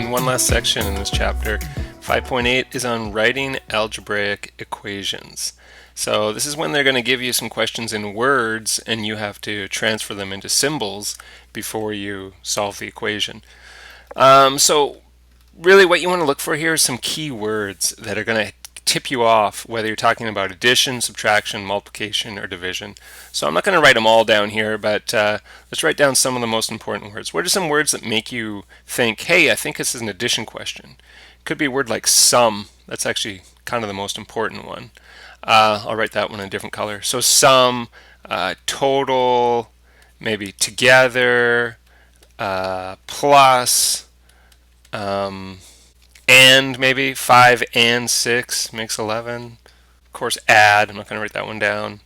going. One last section in this chapter. 5.8 is on writing algebraic equations. So this is when they're going to give you some questions in words and you have to transfer them into symbols before you solve the equation. So really what you want to look for here is some key words that are going to tip you off whether you're talking about addition, subtraction, multiplication, or division. So I'm not going to write them all down here, but let's write down some of the most important words. What are some words that make you think, hey, I think this is an addition question? Could be a word like sum. That's actually kind of the most important one. I'll write that one in a different color. So sum, total, maybe together, plus, and maybe 5 and 6 makes 11. Of course, add. I'm not going to write that one down.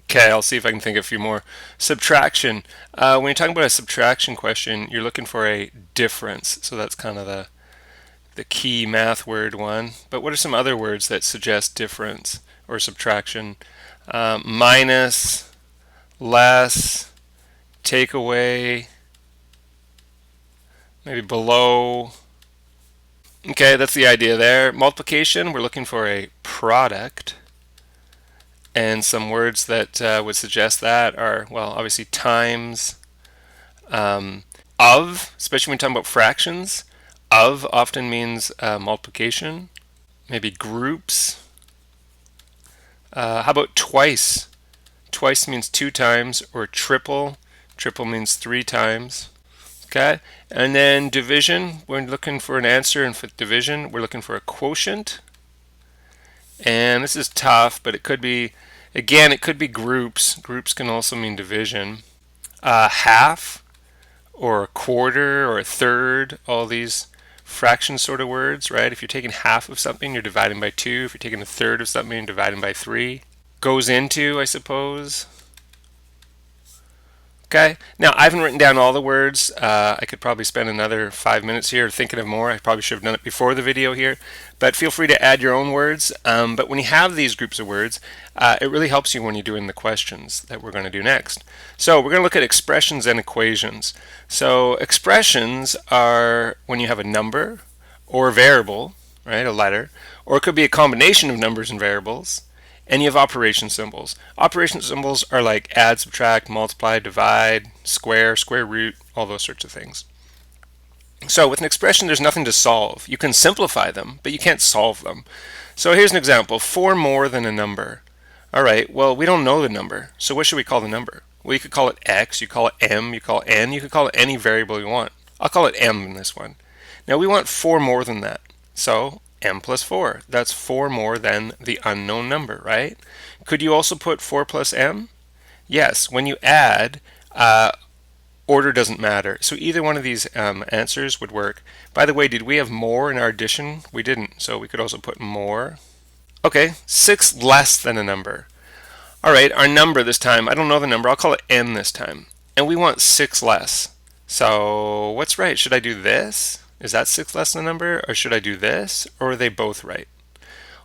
Okay, I'll see if I can think of a few more. Subtraction. When you're talking about a subtraction question, you're looking for a difference. So that's kind of the key math word one. But what are some other words that suggest difference or subtraction? Minus, less, take away, maybe below. Okay, that's the idea there. Multiplication, we're looking for a product. And some words that would suggest that are, well, obviously times, of, especially when we're talking about fractions. Of often means multiplication. Maybe groups. How about twice? Twice means 2 times, or triple. Triple means 3 times. Okay, and then division, we're looking for an answer, and for division, we're looking for a quotient. And this is tough, but it could be, again, it could be groups. Groups can also mean division. Half, or a quarter, or a third, all these fraction sort of words, right? If you're taking half of something, you're dividing by 2. If you're taking a third of something, you're dividing by 3. Goes into, I suppose. Okay, now I haven't written down all the words. I could probably spend another 5 minutes here thinking of more. I probably should have done it before the video here, but feel free to add your own words. But when you have these groups of words, it really helps you when you're doing the questions that we're going to do next. So we're going to look at expressions and equations. So expressions are when you have a number or a variable, right, a letter, or it could be a combination of numbers and variables. And you have operation symbols. Operation symbols are like add, subtract, multiply, divide, square, square root, all those sorts of things. So with an expression, there's nothing to solve. You can simplify them, but you can't solve them. So here's an example, 4 more than a number. All right, well, we don't know the number, so what should we call the number? Well, you could call it x, you call it m, you call it n, you could call it any variable you want. I'll call it m in this one. Now we want 4 more than that, so m plus 4. That's 4 more than the unknown number, right? Could you also put 4 plus m? Yes, when you add, order doesn't matter. So either one of these answers would work. By the way, did we have more in our addition? We didn't, so we could also put more. Okay, 6 less than a number. All right, our number this time, I don't know the number, I'll call it n this time. And we want 6 less. So what's right? Should I do this? Is that 6 less than a number, or should I do this, or are they both right?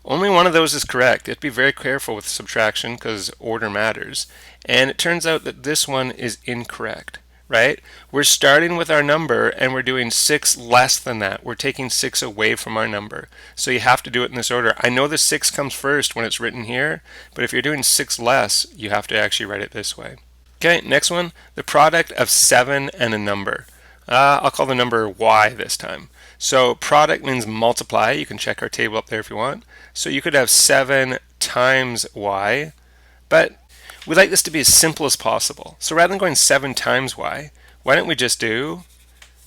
Only one of those is correct. You have to be very careful with subtraction because order matters. And it turns out that this one is incorrect, right? We're starting with our number and we're doing 6 less than that. We're taking 6 away from our number. So you have to do it in this order. I know the 6 comes first when it's written here, but if you're doing 6 less, you have to actually write it this way. Okay, next one, the product of 7 and a number. I'll call the number y this time. So product means multiply. You can check our table up there if you want. So you could have 7 times y, but we like this to be as simple as possible. So rather than going 7 times y, why don't we just do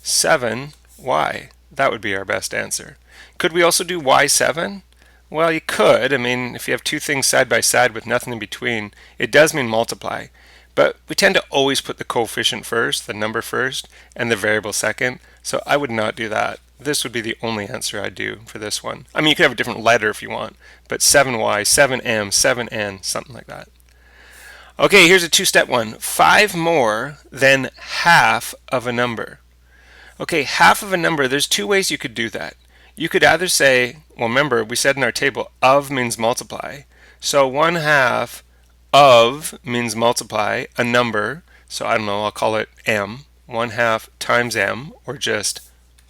7y? That would be our best answer. Could we also do y7? Well, you could. I mean, if you have two things side by side with nothing in between, it does mean multiply. But we tend to always put the coefficient first, the number first, and the variable second. So I would not do that. This would be the only answer I'd do for this one. I mean, you could have a different letter if you want, but 7y, 7m, 7n, something like that. Okay, here's a 2-step one. 5 more than half of a number. Okay, half of a number, there's 2 ways you could do that. You could either say, well, remember, we said in our table, of means multiply. So 1/2 of means multiply a number, so I don't know, I'll call it m, 1/2 times m, or just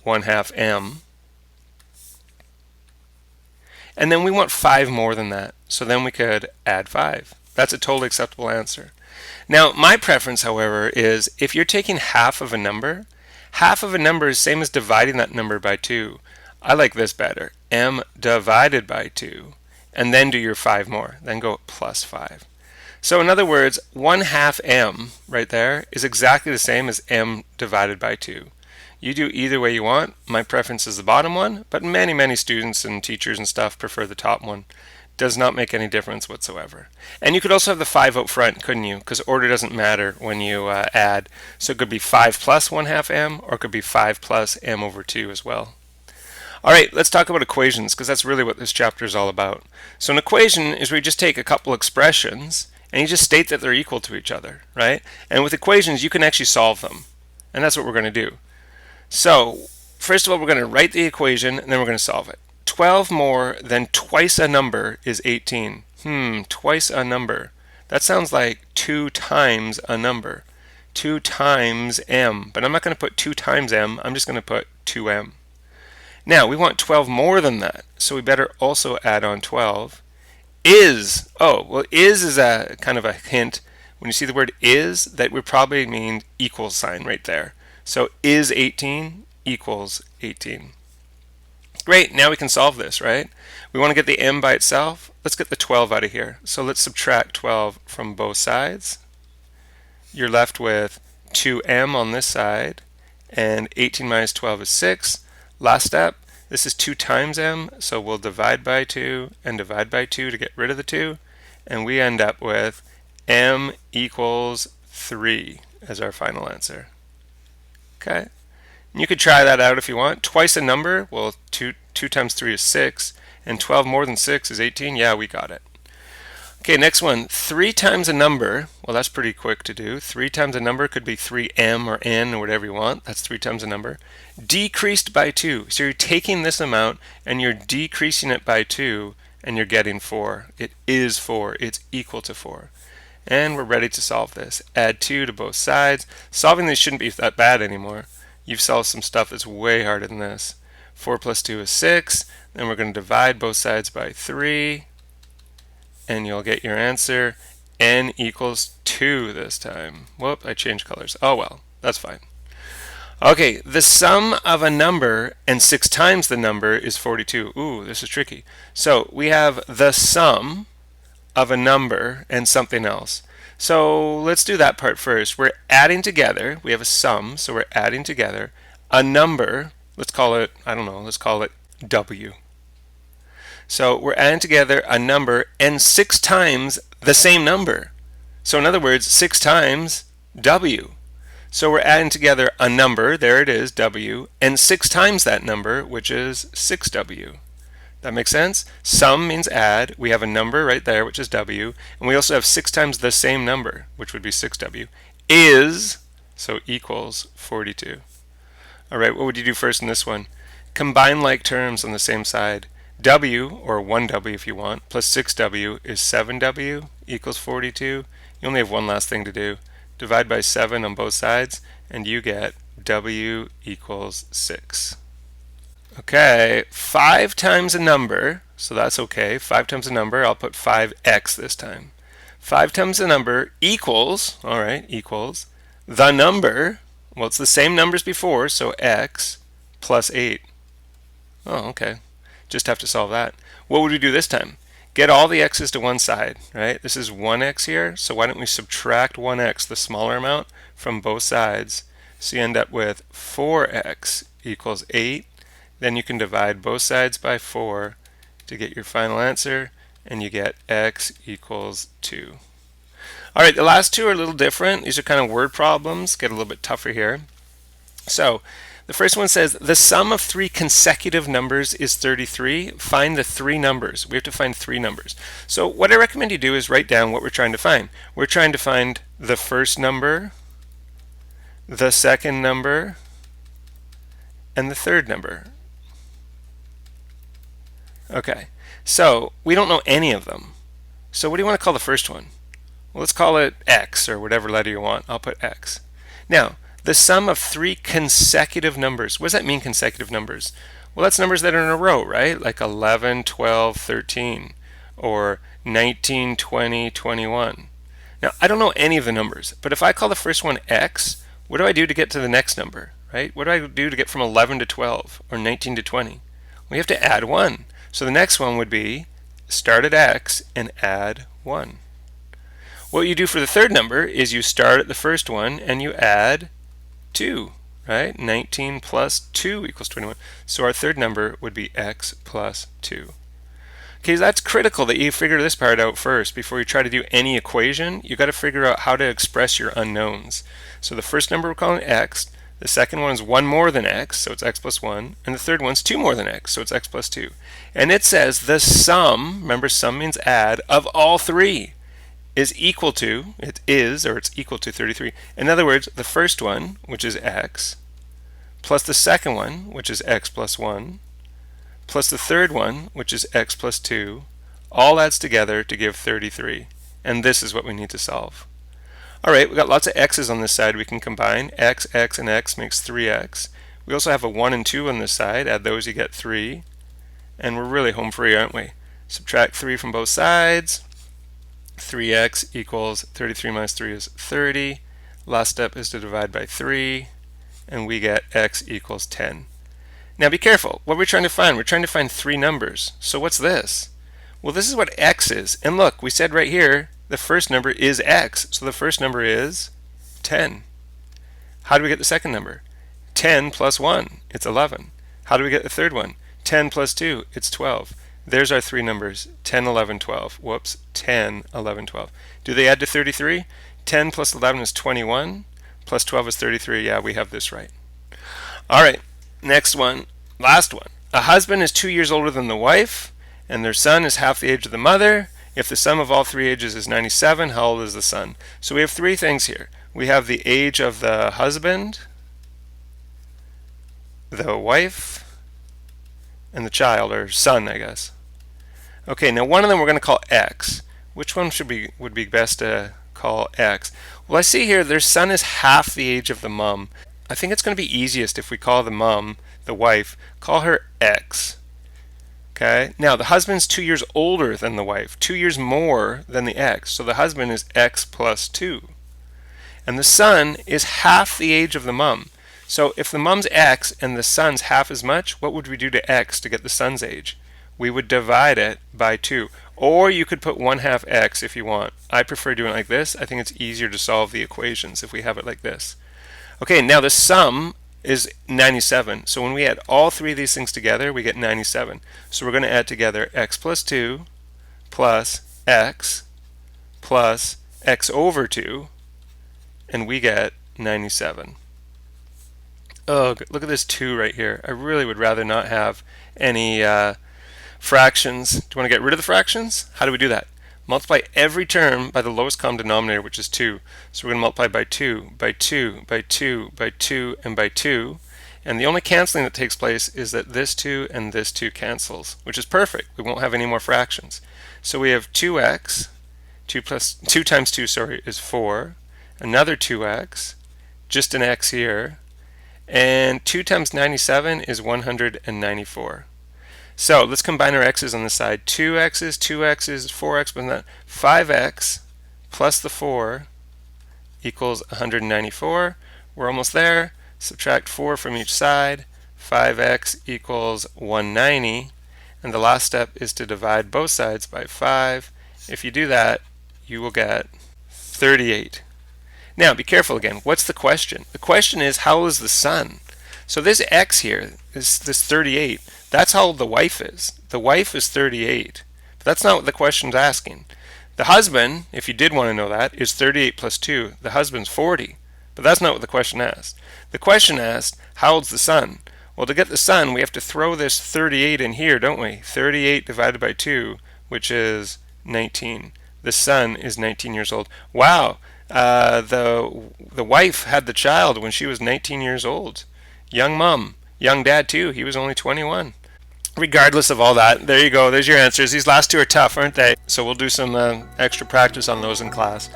1/2 m. And then we want 5 more than that. So then we could add 5. That's a totally acceptable answer. Now, my preference, however, is if you're taking half of a number is same as dividing that number by 2. I like this better. M divided by 2. And then do your 5 more. Then go plus 5. So in other words, 1/2 m right there is exactly the same as m divided by 2. You do either way you want. My preference is the bottom one, but many students and teachers and stuff prefer the top one. Does not make any difference whatsoever. And you could also have the 5 out front, couldn't you? Because order doesn't matter when you add. So it could be 5 plus 1/2 m, or it could be 5 plus m over 2 as well. All right, let's talk about equations, because that's really what this chapter is all about. So an equation is where you just take a couple expressions and you just state that they're equal to each other, right? And with equations, you can actually solve them. And that's what we're going to do. So, first of all, we're going to write the equation, and then we're going to solve it. 12 more than twice a number is 18. Twice a number. That sounds like 2 times a number. 2 times m. But I'm not going to put 2 times m. I'm just going to put 2m. Now, we want 12 more than that. So we better also add on 12. Is a kind of a hint. When you see the word is, that would probably mean equals sign right there. So is 18 equals 18. Great, now we can solve this, right? We want to get the m by itself. Let's get the 12 out of here. So let's subtract 12 from both sides. You're left with 2m on this side, and 18 minus 12 is 6. Last step, this is 2 times m, so we'll divide by 2 and divide by 2 to get rid of the 2, and we end up with m equals 3 as our final answer. Okay, you could try that out if you want. Twice a number, well, 2 times 3 is 6, and 12 more than 6 is 18. Yeah, we got it. Okay, next one. 3 times a number, well, that's pretty quick to do. 3 times a number could be 3m or n or whatever you want. That's 3 times a number. Decreased by 2. So you're taking this amount and you're decreasing it by 2, and you're getting 4. It is 4. It's equal to 4. And we're ready to solve this. Add 2 to both sides. Solving this shouldn't be that bad anymore. You've solved some stuff that's way harder than this. 4 plus 2 is 6. Then we're going to divide both sides by 3. And you'll get your answer. N equals 2 this time. Whoop, I changed colors. Oh well, that's fine. Okay, the sum of a number and 6 times the number is 42. Ooh, this is tricky. So we have the sum of a number and something else. So let's do that part first. We're adding together. We have a sum, so we're adding together a number. Let's call it, I don't know, let's call it W. So we're adding together a number and 6 times the same number. So in other words, 6 times W. So we're adding together a number, there it is, W, and 6 times that number, which is 6W. That makes sense? Sum means add. We have a number right there, which is W, and we also have 6 times the same number, which would be 6W. Is, so equals 42. All right, what would you do first in this one? Combine like terms on the same side. W, or 1W if you want, plus 6W is 7W equals 42. You only have one last thing to do. Divide by 7 on both sides, and you get W equals 6. Okay, 5 times a number, so that's okay. 5 times a number, I'll put 5x this time. 5 times a number equals, all right, equals the number, well, it's the same numbers before, so x plus 8. Oh, okay. Just have to solve that. What would we do this time? Get all the x's to one side, right? This is 1x here, so why don't we subtract 1x, the smaller amount, from both sides. So you end up with 4x equals 8. Then you can divide both sides by 4 to get your final answer, and you get x equals 2. All right, the last two are a little different. These are kind of word problems, get a little bit tougher here. So the first one says, the sum of 3 consecutive numbers is 33. Find the 3 numbers. We have to find 3 numbers. So what I recommend you do is write down what we're trying to find. We're trying to find the first number, the second number, and the third number. Okay, so we don't know any of them. So what do you want to call the first one? Well, let's call it X, or whatever letter you want. I'll put X. Now, The sum of three consecutive numbers. What does that mean, consecutive numbers? Well, that's numbers that are in a row, right? Like 11, 12, 13, or 19, 20, 21. Now, I don't know any of the numbers, but if I call the first one x, what do I do to get to the next number, right? What do I do to get from 11 to 12 or 19 to 20? We have to add 1. So the next one would be start at x and add 1. What you do for the third number is you start at the first one and you add 2, right? 19 plus 2 equals 21. So our third number would be x plus 2. Okay, so that's critical that you figure this part out first before you try to do any equation. You got to figure out how to express your unknowns. So the first number we're calling x, the second one is 1 more than x, so it's x plus 1, and the third one's 2 more than x, so it's x plus 2. And it says the sum, remember sum means add, of all three is equal to, it is, or it's equal to 33. In other words, the first one, which is x, plus the second one, which is x plus 1, plus the third one, which is x plus 2, all adds together to give 33. And this is what we need to solve. All right, we've got lots of x's on this side we can combine. X, x, and x makes 3x. We also have a 1 and 2 on this side. Add those, you get 3. And we're really home free, aren't we? Subtract 3 from both sides. 3x equals 33 minus 3 is 30. Last step is to divide by 3. And we get x equals 10. Now be careful. What are we trying to find? We're trying to find three numbers. So what's this? Well, this is what x is. And look, we said right here, the first number is x. So the first number is 10. How do we get the second number? 10 plus 1, it's 11. How do we get the third one? 10 plus 2, it's 12. There's our three numbers, 10, 11, 12. Whoops, 10, 11, 12. Do they add to 33? 10 plus 11 is 21, plus 12 is 33. Yeah, we have this right. All right. Next one, last one. A husband is 2 years older than the wife, and their son is half the age of the mother. If the sum of all three ages is 97, how old is the son? So we have three things here. We have the age of the husband, the wife, and the child, or son, I guess. Okay, now one of them we're going to call x. Which one would be best to call x? Well, I see here their son is half the age of the mom. I think it's going to be easiest if we call the mom, the wife, call her x. Okay, now the husband's 2 years older than the wife, 2 years more than the x, so the husband is x plus 2. And the son is half the age of the mom. So if the mom's x and the son's half as much, what would we do to x to get the son's age? We would divide it by 2. Or you could put 1/2 x if you want. I prefer doing it like this. I think it's easier to solve the equations if we have it like this. Okay, now the sum is 97. So when we add all three of these things together, we get 97. So we're going to add together x plus 2 plus x over 2, and we get 97. Oh, look at this 2 right here. I really would rather not have any fractions. Do you want to get rid of the fractions? How do we do that? Multiply every term by the lowest common denominator, which is 2. So we're going to multiply by 2, by 2, by 2, by 2, and by 2. And the only canceling that takes place is that this 2 and this 2 cancels, which is perfect. We won't have any more fractions. So we have 2x, 2 times 2, sorry, is 4. Another 2x, just an x here. And 2 times 97 is 194. So let's combine our x's on the side. 2x's, 2x's, 4x, but not 5x plus the 4 equals 194. We're almost there. Subtract 4 from each side. 5x equals 190. And the last step is to divide both sides by 5. If you do that, you will get 38. Now, be careful again. What's the question? The question is, how old is the son? So this x here, this 38, that's how old the wife is. The wife is 38. But that's not what the question's asking. The husband, if you did want to know that, is 38 plus 2. The husband's 40. But that's not what the question asked. The question asked, how old's the son? Well, to get the son, we have to throw this 38 in here, don't we? 38 divided by 2, which is 19. The son is 19 years old. Wow, the wife had the child when she was 19 years old. Young mom, young dad too, he was only 21. regardless of all that, there you go. There's your answers. These last two are tough, aren't they? So we'll do some extra practice on those in class.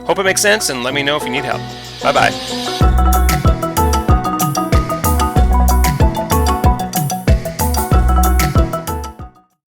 Hope it makes sense, and let me know if you need help. Bye-bye.